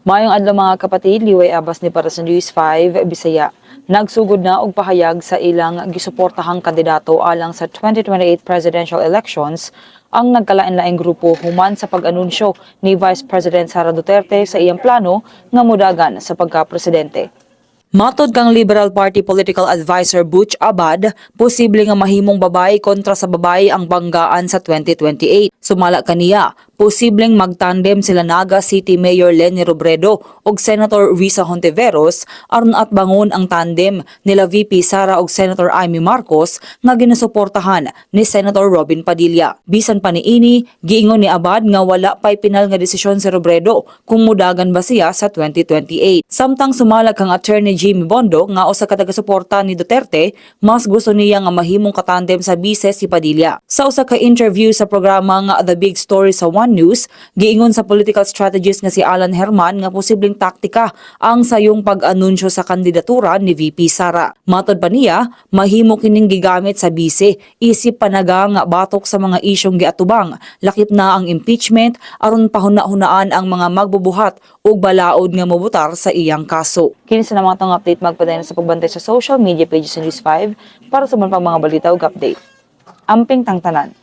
Maayong adlaw mga kapatid, liway abas ni para sa News 5 Bisaya. Nagsugod na og pahayag sa ilang gisuportahang kandidato alang sa 2028 presidential elections ang nagkalain-laing grupo human sa pag-anunsyo ni Vice President Sara Duterte sa iyang plano nga mudagan sa pagka-presidente. Matod kang Liberal Party Political Advisor Butch Abad, posible nga mahimong babae kontra sa babae ang banggaan sa 2028. Sumala kaniya, posibleng magtandem sila Naga City Mayor Leni Robredo ug Senator Risa Hontiveros aron at bangon ang tandem nila VP Sara ug Senator Amy Marcos nga ginasuportahan ni Senator Robin Padilla. Bisan pa niini, giingon ni Abad nga wala pay pinal nga desisyon si Robredo kung mudagan ba siya sa 2028. Samtang sumalag kang Attorney Jimmy Bondo nga usa ka taga-suporta ni Duterte, mas gusto niya nga mahimong katandem sa bise si Padilla. Sa usa ka interview sa programa nga The Big Story sa One News, giingon sa political strategist nga si Alan Herman nga posibleng taktika ang sayong pag-anunsyo sa kandidatura ni VP Sara. Matod pa niya, mahimo kining gigamit sa bise isip panaga nga batok sa mga isyong giatubang, lakip na ang impeachment aron pahuna-hunaan ang mga magbubuhat ug balaod nga mobutar sa iyang kaso. Kini sa mga tong update magpadayon sa pagbantay sa social media pages sa News 5 para sa mga balita ug update. Amping tangtanan.